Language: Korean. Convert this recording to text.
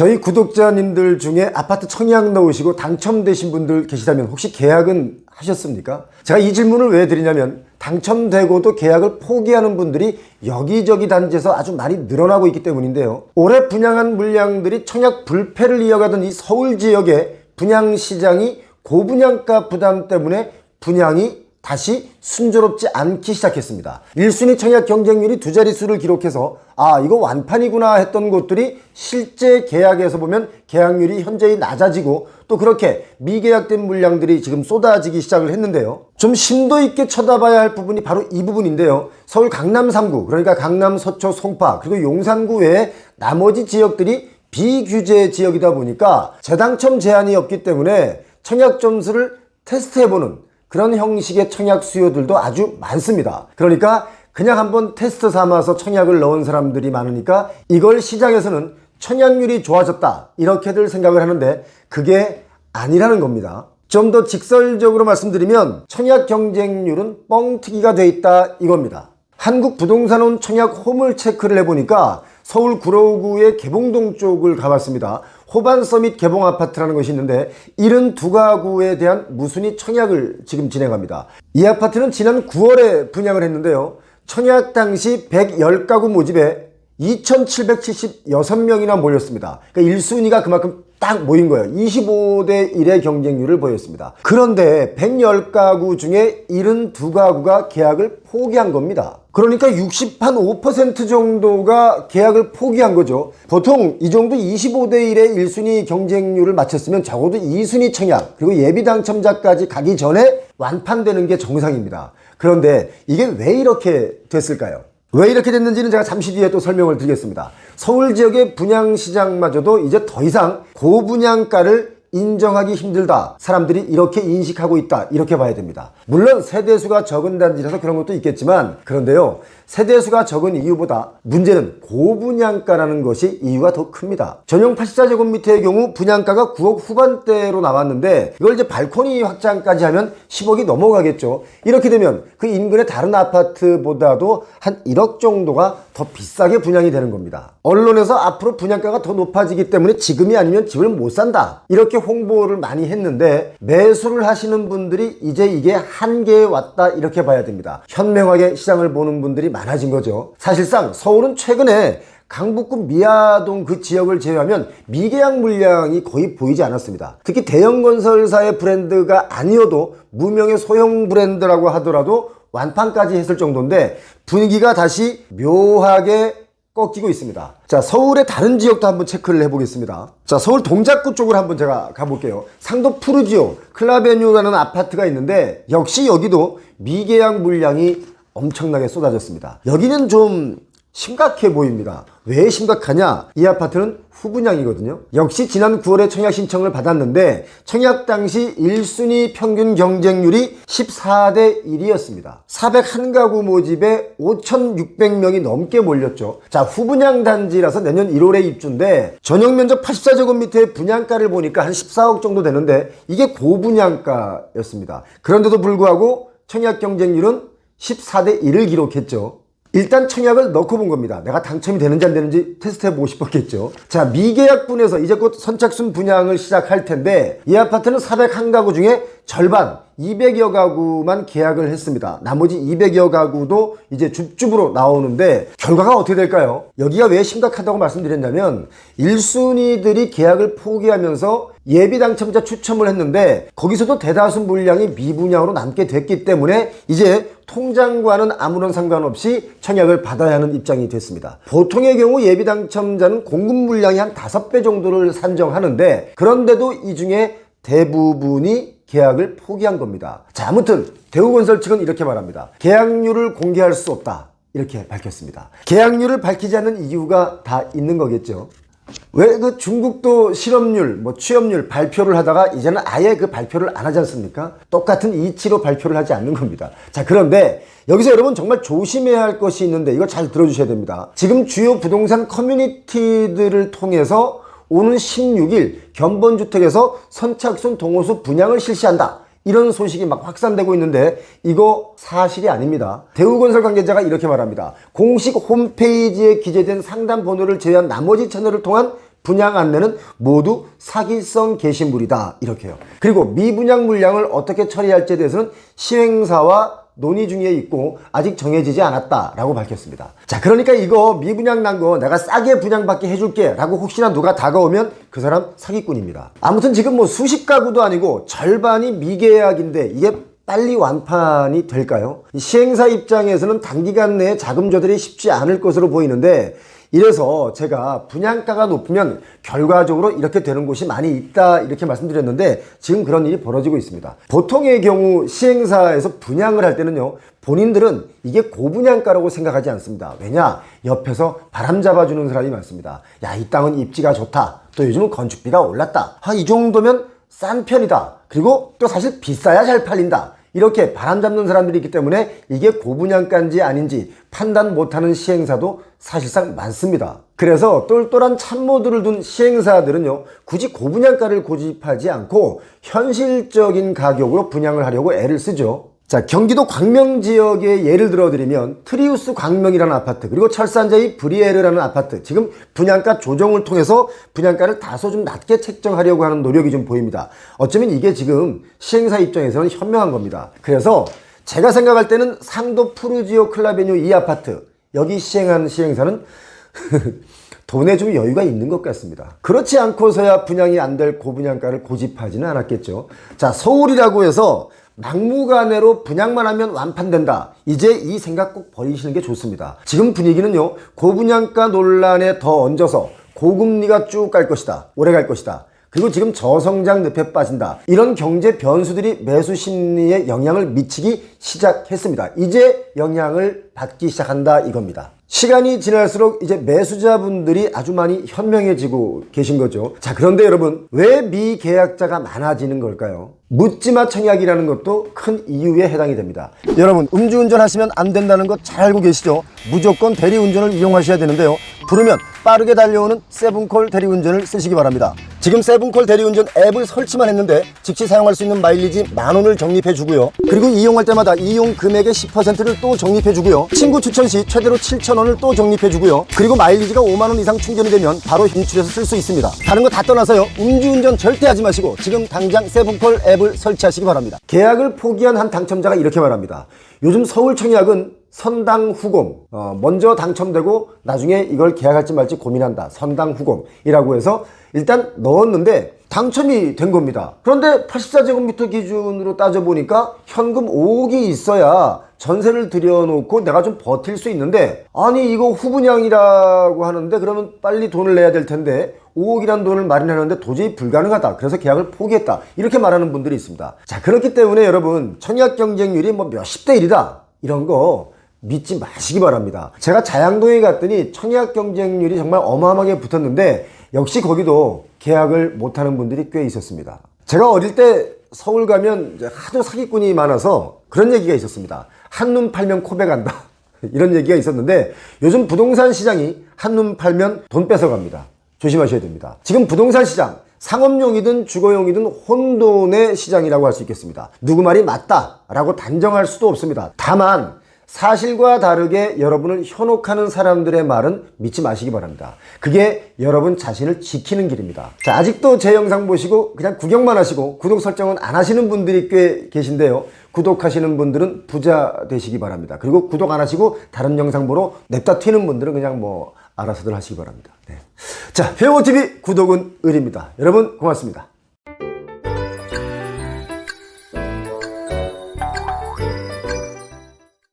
저희 구독자님들 중에 아파트 청약 넣으시고 당첨되신 분들 계시다면 혹시 계약은 하셨습니까? 제가 이 질문을 왜 드리냐면 당첨되고도 계약을 포기하는 분들이 여기저기 단지에서 아주 많이 늘어나고 있기 때문인데요. 올해 분양한 물량들이 청약 불패를 이어가던 이 서울 지역의 분양시장이 고분양가 부담 때문에 분양이 다시 순조롭지 않기 시작했습니다. 1순위 청약 경쟁률이 두 자릿수를 기록해서 이거 완판이구나 했던 곳들이 실제 계약에서 보면 계약률이 현저히 낮아지고 또 그렇게 미계약된 물량들이 지금 쏟아지기 시작을 했는데요. 좀 심도 있게 쳐다봐야 할 부분이 바로 이 부분인데요. 서울 강남 3구, 그러니까 강남, 서초, 송파 그리고 용산구 외에 나머지 지역들이 비규제 지역이다 보니까 재당첨 제한이 없기 때문에 청약 점수를 테스트해보는 그런 형식의 청약 수요들도 아주 많습니다. 그러니까 그냥 한번 테스트 삼아서 청약을 넣은 사람들이 많으니까 이걸 시장에서는 청약률이 좋아졌다 이렇게들 생각을 하는데 그게 아니라는 겁니다. 좀 더 직설적으로 말씀드리면 청약 경쟁률은 뻥튀기가 돼 있다 이겁니다. 한국부동산원 청약 호물 체크를 해보니까 서울 구로구의 개봉동 쪽을 가봤습니다. 호반서밋 개봉아파트라는 것이 있는데 72가구에 대한 무순위 청약을 지금 진행합니다. 이 아파트는 지난 9월에 분양을 했는데요. 청약 당시 110가구 모집에 2,776명이나 몰렸습니다. 그러니까 1순위가 그만큼 딱 모인 거예요. 25대 1의 경쟁률을 보였습니다. 그런데 110가구 중에 72가구가 계약을 포기한 겁니다. 그러니까 65% 정도가 계약을 포기한 거죠. 보통 이 정도 25대 1의 1순위 경쟁률을 마쳤으면 적어도 2순위 청약 그리고 예비 당첨자까지 가기 전에 완판되는 게 정상입니다. 그런데 이게 왜 이렇게 됐을까요? 왜 이렇게 됐는지는 제가 잠시 뒤에 또 설명을 드리겠습니다. 서울 지역의 분양시장마저도 이제 더 이상 고분양가를 인정하기 힘들다. 사람들이 이렇게 인식하고 있다. 이렇게 봐야 됩니다. 물론 세대수가 적은 단지라서 그런 것도 있겠지만 그런데요. 세대수가 적은 이유보다 문제는 고분양가라는 것이 이유가 더 큽니다. 전용 84제곱미터의 경우 분양가가 9억 후반대로 나왔는데 이걸 이제 발코니 확장까지 하면 10억이 넘어가겠죠. 이렇게 되면 그 인근의 다른 아파트보다도 한 1억 정도가 더 비싸게 분양이 되는 겁니다. 언론에서 앞으로 분양가가 더 높아지기 때문에 지금이 아니면 집을 못 산다. 이렇게 홍보를 많이 했는데 매수를 하시는 분들이 이제 이게 한계에 왔다 이렇게 봐야 됩니다. 현명하게 시장을 보는 분들이 많아진 거죠. 사실상 서울은 최근에 강북구 미아동 그 지역을 제외하면 미계약 물량이 거의 보이지 않았습니다. 특히 대형 건설사의 브랜드가 아니어도 무명의 소형 브랜드라고 하더라도 완판까지 했을 정도인데 분위기가 다시 묘하게 꺾이고 있습니다. 자, 서울의 다른 지역도 한번 체크를 해보겠습니다. 자, 서울 동작구 쪽으로 한번 제가 가볼게요. 상도 푸르지오 클라베뉴라는 아파트가 있는데 역시 여기도 미계약 물량이 엄청나게 쏟아졌습니다. 여기는 좀 심각해 보입니다. 왜 심각하냐? 이 아파트는 후분양이거든요. 역시 지난 9월에 청약 신청을 받았는데 청약 당시 1순위 평균 경쟁률이 14대 1이었습니다. 401가구 모집에 5,600명이 넘게 몰렸죠. 자, 후분양 단지라서 내년 1월에 입주인데 전용 면적 84제곱미터의 분양가를 보니까 한 14억 정도 되는데 이게 고분양가였습니다. 그런데도 불구하고 청약 경쟁률은 14대 1을 기록했죠. 일단 청약을 넣고 본 겁니다. 내가 당첨이 되는지 안 되는지 테스트해보고 싶었겠죠. 자, 미계약분에서 이제 곧 선착순 분양을 시작할 텐데 이 아파트는 401가구 중에 절반 200여 가구만 계약을 했습니다. 나머지 200여 가구도 이제 줍줍으로 나오는데 결과가 어떻게 될까요? 여기가 왜 심각하다고 말씀드렸냐면 1순위들이 계약을 포기하면서 예비 당첨자 추첨을 했는데 거기서도 대다수 물량이 미분양으로 남게 됐기 때문에 이제 통장과는 아무런 상관없이 청약을 받아야 하는 입장이 됐습니다. 보통의 경우 예비 당첨자는 공급 물량이 한 5배 정도를 산정하는데 그런데도 이 중에 대부분이 계약을 포기한 겁니다. 자, 아무튼 대우건설 측은 이렇게 말합니다. 계약률을 공개할 수 없다. 이렇게 밝혔습니다. 계약률을 밝히지 않는 이유가 다 있는 거겠죠. 왜 그 중국도 실업률, 취업률 발표를 하다가 이제는 아예 그 발표를 안 하지 않습니까? 똑같은 이치로 발표를 하지 않는 겁니다. 자, 그런데 여기서 여러분 정말 조심해야 할 것이 있는데 이거 잘 들어주셔야 됩니다. 지금 주요 부동산 커뮤니티들을 통해서 오는 16일 견본주택에서 선착순 동호수 분양을 실시한다. 이런 소식이 막 확산되고 있는데 이거 사실이 아닙니다. 대우건설 관계자가 이렇게 말합니다. 공식 홈페이지에 기재된 상담 번호를 제외한 나머지 채널을 통한 분양 안내는 모두 사기성 게시물이다. 이렇게요. 그리고 미분양 물량을 어떻게 처리할지에 대해서는 시행사와 논의 중에 있고 아직 정해지지 않았다라고 밝혔습니다. 자, 그러니까 이거 미분양 난 거 내가 싸게 분양받게 해줄게 라고 혹시나 누가 다가오면 그 사람 사기꾼입니다. 아무튼 지금 뭐 수십 가구도 아니고 절반이 미계약인데 이게 빨리 완판이 될까요? 시행사 입장에서는 단기간 내에 자금 조달이 쉽지 않을 것으로 보이는데, 이래서 제가 분양가가 높으면 결과적으로 이렇게 되는 곳이 많이 있다 이렇게 말씀드렸는데, 지금 그런 일이 벌어지고 있습니다. 보통의 경우 시행사에서 분양을 할 때는요, 본인들은 이게 고분양가라고 생각하지 않습니다. 왜냐? 옆에서 바람 잡아주는 사람이 많습니다. 야, 이 땅은 입지가 좋다. 또 요즘은 건축비가 올랐다. 이 정도면 싼 편이다. 그리고 또 사실 비싸야 잘 팔린다. 이렇게 바람 잡는 사람들이 있기 때문에 이게 고분양가인지 아닌지 판단 못하는 시행사도 사실상 많습니다. 그래서 똘똘한 참모들을 둔 시행사들은요, 굳이 고분양가를 고집하지 않고 현실적인 가격으로 분양을 하려고 애를 쓰죠. 자, 경기도 광명 지역의 예를 들어드리면 트리우스 광명이라는 아파트, 그리고 철산제이 브리에르라는 아파트, 지금 분양가 조정을 통해서 분양가를 다소 좀 낮게 책정하려고 하는 노력이 좀 보입니다. 어쩌면 이게 지금 시행사 입장에서는 현명한 겁니다. 그래서 제가 생각할 때는 상도 푸르지오 클라베뉴 이 아파트, 여기 시행하는 시행사는 돈에 좀 여유가 있는 것 같습니다. 그렇지 않고서야 분양이 안 될 고분양가를 고집하지는 않았겠죠. 자, 서울이라고 해서 막무가내로 분양만 하면 완판된다. 이제 이 생각 꼭 버리시는 게 좋습니다. 지금 분위기는요, 고분양가 논란에 더 얹어서 고금리가 쭉 갈 것이다. 오래 갈 것이다. 그리고 지금 저성장 늪에 빠진다. 이런 경제 변수들이 매수 심리에 영향을 미치기 시작했습니다. 이제 영향을 받기 시작한다 이겁니다. 시간이 지날수록 이제 매수자분들이 아주 많이 현명해지고 계신 거죠. 자, 그런데 여러분, 왜 미계약자가 많아지는 걸까요? 묻지마 청약이라는 것도 큰 이유에 해당이 됩니다. 여러분, 음주운전 하시면 안 된다는 거 잘 알고 계시죠? 무조건 대리운전을 이용하셔야 되는데요, 부르면 빠르게 달려오는 세븐콜 대리운전을 쓰시기 바랍니다. 지금 세븐콜 대리운전 앱을 설치만 했는데 즉시 사용할 수 있는 마일리지 10,000원을 적립해 주고요, 그리고 이용할 때마다 이용 금액의 10%를 또 적립해 주고요, 친구 추천 시 최대로 7,000원을 또 적립해 주고요, 그리고 마일리지가 50,000원 이상 충전이 되면 바로 인출해서 쓸 수 있습니다. 다른 거 다 떠나서요, 음주운전 절대 하지 마시고 지금 당장 세븐콜 앱을 설치하시기 바랍니다. 계약을 포기한 한 당첨자가 이렇게 말합니다. 요즘 서울 청약은 선당후공, 먼저 당첨되고 나중에 이걸 계약할지 말지 고민한다. 선당후공이라고 해서 일단 넣었는데 당첨이 된 겁니다. 그런데 84제곱미터 기준으로 따져보니까 현금 5억이 있어야 전세를 들여놓고 내가 좀 버틸 수 있는데, 아니 이거 후분양이라고 하는데 그러면 빨리 돈을 내야 될 텐데 5억이란 돈을 마련하는데 도저히 불가능하다. 그래서 계약을 포기했다. 이렇게 말하는 분들이 있습니다. 자, 그렇기 때문에 여러분, 청약 경쟁률이 뭐 몇십 대 1이다. 이런 거 믿지 마시기 바랍니다. 제가 자양동에 갔더니 청약 경쟁률이 정말 어마어마하게 붙었는데 역시 거기도 계약을 못하는 분들이 꽤 있었습니다. 제가 어릴 때 서울 가면 하도 사기꾼이 많아서 그런 얘기가 있었습니다. 한눈 팔면 코 베간다. 이런 얘기가 있었는데 요즘 부동산 시장이 한눈 팔면 돈 뺏어갑니다. 조심하셔야 됩니다. 지금 부동산 시장, 상업용이든 주거용이든 혼돈의 시장이라고 할 수 있겠습니다. 누구 말이 맞다라고 단정할 수도 없습니다. 다만 사실과 다르게 여러분을 현혹하는 사람들의 말은 믿지 마시기 바랍니다. 그게 여러분 자신을 지키는 길입니다. 자, 아직도 제 영상 보시고 그냥 구경만 하시고 구독 설정은 안 하시는 분들이 꽤 계신데요, 구독하시는 분들은 부자 되시기 바랍니다. 그리고 구독 안 하시고 다른 영상 보러 냅다 튀는 분들은 그냥 뭐 알아서들 하시기 바랍니다. 네. 자, 배우TV 구독은 의리입니다. 여러분 고맙습니다.